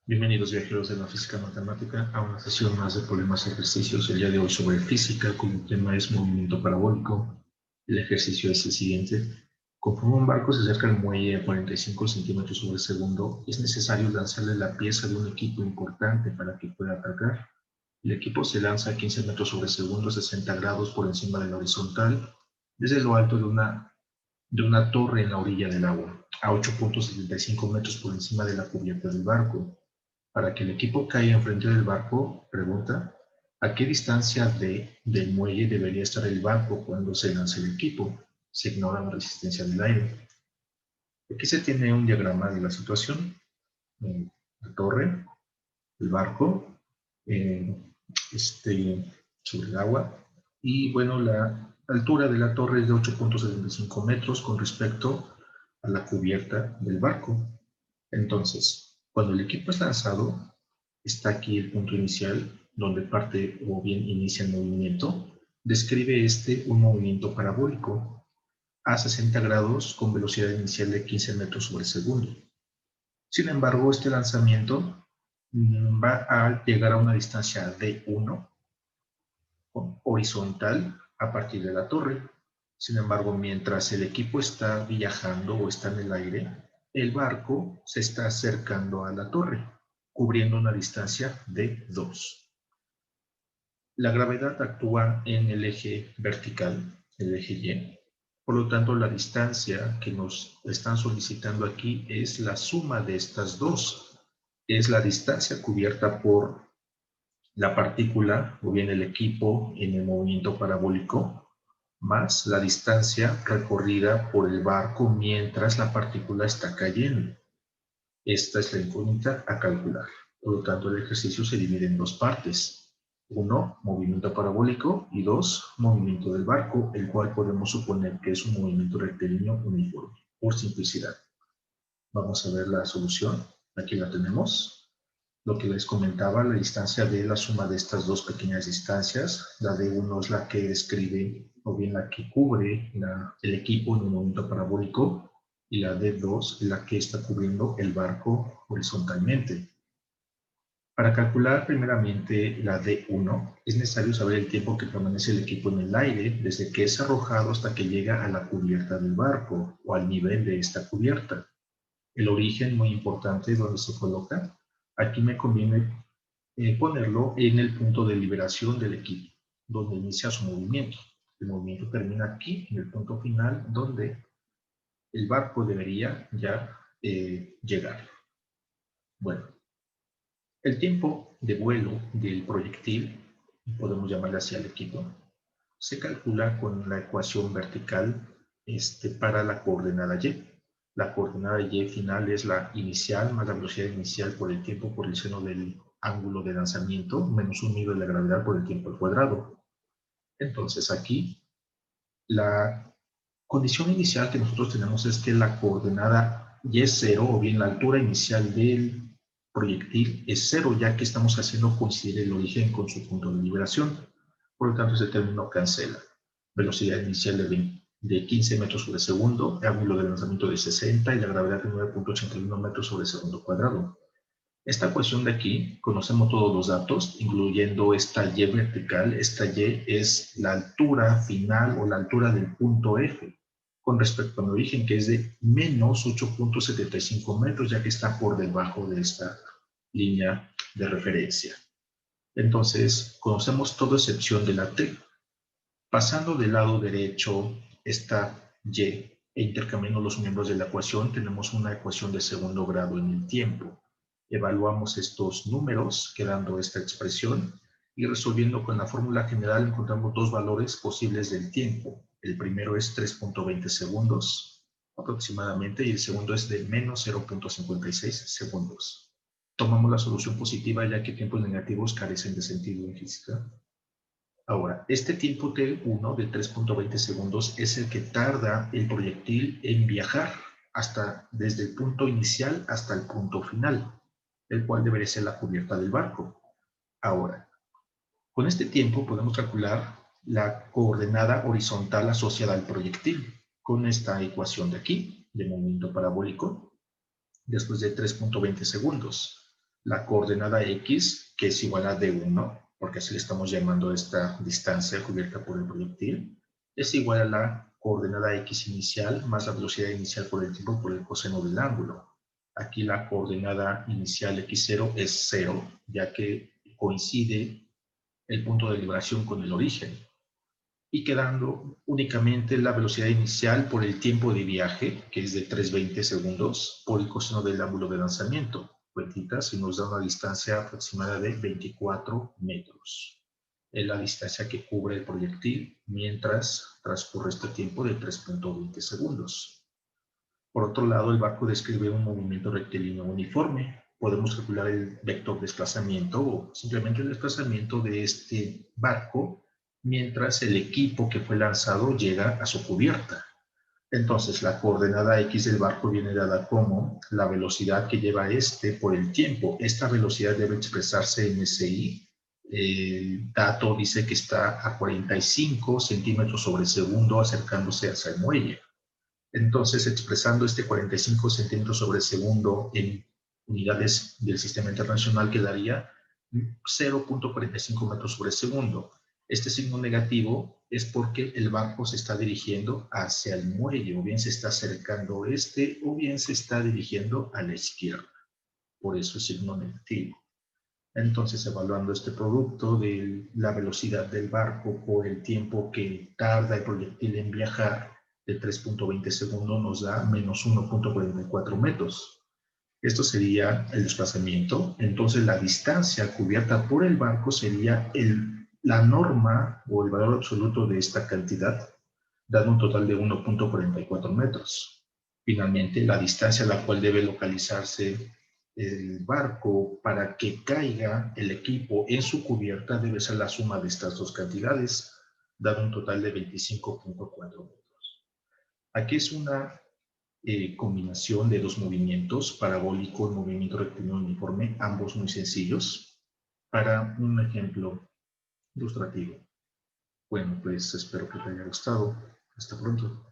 Bienvenidos viajeros de la física matemática a una sesión más de problemas y ejercicios. El día de hoy sobre física, cuyo tema es movimiento parabólico. El ejercicio es el siguiente. Conforme un barco se acerca al muelle a 45 centímetros sobre segundo, es necesario lanzarle la pieza de un equipo importante para que pueda atacar. El equipo se lanza a 15 metros sobre segundo, 60 grados por encima de la horizontal, desde lo alto de una torre en la orilla del agua, a 8.75 metros por encima de la cubierta del barco. Para que el equipo caiga enfrente del barco, pregunta, ¿a qué distancia del muelle debería estar el barco cuando se lance el equipo? Se ignora la resistencia del aire. Aquí se tiene un diagrama de la situación. La torre, el barco, eh, sobre el agua. Y bueno, la altura de la torre es de 8.75 metros con respecto a la cubierta del barco. Entonces, cuando el equipo es lanzado, está aquí el punto inicial, donde parte o bien inicia el movimiento. Describe un movimiento parabólico a 60 grados con velocidad inicial de 15 metros sobre segundo. Sin embargo, este lanzamiento va a llegar a una distancia de 1 horizontal a partir de la torre. Sin embargo, mientras el equipo está viajando o está en el aire, el barco se está acercando a la torre, cubriendo una distancia de 2. La gravedad actúa en el eje vertical, el eje Y. Por lo tanto, la distancia que nos están solicitando aquí es la suma de estas dos. Es la distancia cubierta por la partícula o bien el equipo en el movimiento parabólico más la distancia recorrida por el barco mientras la partícula está cayendo. Esta es la incógnita a calcular. Por lo tanto, el ejercicio se divide en dos partes. 1, movimiento parabólico, y 2, movimiento del barco, el cual podemos suponer que es un movimiento rectilíneo uniforme, por simplicidad. Vamos a ver la solución. Aquí la tenemos. Lo que les comentaba, la distancia de la suma de estas dos pequeñas distancias, la de 1 es la que describe, o bien la que cubre el equipo en un movimiento parabólico, y la de 2 es la que está cubriendo el barco horizontalmente. Para calcular primeramente la D1, es necesario saber el tiempo que permanece el equipo en el aire desde que es arrojado hasta que llega a la cubierta del barco o al nivel de esta cubierta. El origen, muy importante, donde se coloca. Aquí me conviene ponerlo en el punto de liberación del equipo, donde inicia su movimiento. El movimiento termina aquí, en el punto final, donde el barco debería ya llegar. Bueno, el tiempo de vuelo del proyectil, podemos llamarle así al equipo, se calcula con la ecuación vertical para la coordenada y. La coordenada y final es la inicial más la velocidad inicial por el tiempo por el seno del ángulo de lanzamiento menos un medio de la gravedad por el tiempo al cuadrado. Entonces aquí la condición inicial que nosotros tenemos es que la coordenada y es 0, o bien la altura inicial del proyectil es 0, ya que estamos haciendo coincidir el origen con su punto de liberación. Por lo tanto, ese término cancela. Velocidad inicial de 15 metros sobre segundo, ángulo de lanzamiento de 60 y la gravedad de 9.81 metros sobre segundo cuadrado. Esta ecuación de aquí, conocemos todos los datos, incluyendo esta y vertical. Esta y es la altura final o la altura del punto F con respecto al origen, que es de menos 8.75 metros, ya que está por debajo de esta línea de referencia. Entonces, conocemos toda excepción de la T. Pasando del lado derecho esta y e intercambiando los miembros de la ecuación, tenemos una ecuación de segundo grado en el tiempo. Evaluamos estos números, quedando esta expresión, y resolviendo con la fórmula general encontramos dos valores posibles del tiempo. El primero es 3.20 segundos aproximadamente, y el segundo es de menos 0.56 segundos. Tomamos la solución positiva, ya que tiempos negativos carecen de sentido en física. Ahora, este tiempo T1 de 3.20 segundos es el que tarda el proyectil en viajar desde el punto inicial hasta el punto final, el cual debería ser la cubierta del barco. Ahora, con este tiempo podemos calcular la coordenada horizontal asociada al proyectil con esta ecuación de aquí, de movimiento parabólico, después de 3.20 segundos. La coordenada X, que es igual a D1, porque así le estamos llamando a esta distancia cubierta por el proyectil, es igual a la coordenada X inicial más la velocidad inicial por el tiempo por el coseno del ángulo. Aquí la coordenada inicial X0 es 0, ya que coincide el punto de liberación con el origen, y quedando únicamente la velocidad inicial por el tiempo de viaje, que es de 320 segundos, por el coseno del ángulo de lanzamiento. Cuentitas, y nos da una distancia aproximada de 24 metros. Es la distancia que cubre el proyectil mientras transcurre este tiempo de 3.20 segundos. Por otro lado, el barco describe un movimiento rectilíneo uniforme. Podemos calcular el vector desplazamiento o simplemente el desplazamiento de este barco mientras el equipo que fue lanzado llega a su cubierta. Entonces, la coordenada X del barco viene dada como la velocidad que lleva este por el tiempo. Esta velocidad debe expresarse en SI. El dato dice que está a 45 centímetros sobre segundo acercándose hacia el muelle. Entonces, expresando este 45 centímetros sobre segundo en unidades del sistema internacional, quedaría 0.45 metros sobre segundo. Este signo negativo es porque el barco se está dirigiendo hacia el muelle, o bien se está acercando o bien se está dirigiendo a la izquierda. Por eso es signo negativo. Entonces, evaluando este producto de la velocidad del barco por el tiempo que tarda el proyectil en viajar, de 3.20 segundos, nos da menos 1.44 metros. Esto sería el desplazamiento. Entonces, la distancia cubierta por el barco sería la norma o el valor absoluto de esta cantidad, dando un total de 1.44 metros. Finalmente, la distancia a la cual debe localizarse el barco para que caiga el equipo en su cubierta debe ser la suma de estas dos cantidades, dando un total de 25.4 metros. Aquí es una combinación de dos movimientos, parabólico y movimiento rectilíneo uniforme, ambos muy sencillos, para un ejemplo ilustrativo. Bueno, pues espero que te haya gustado. Hasta pronto.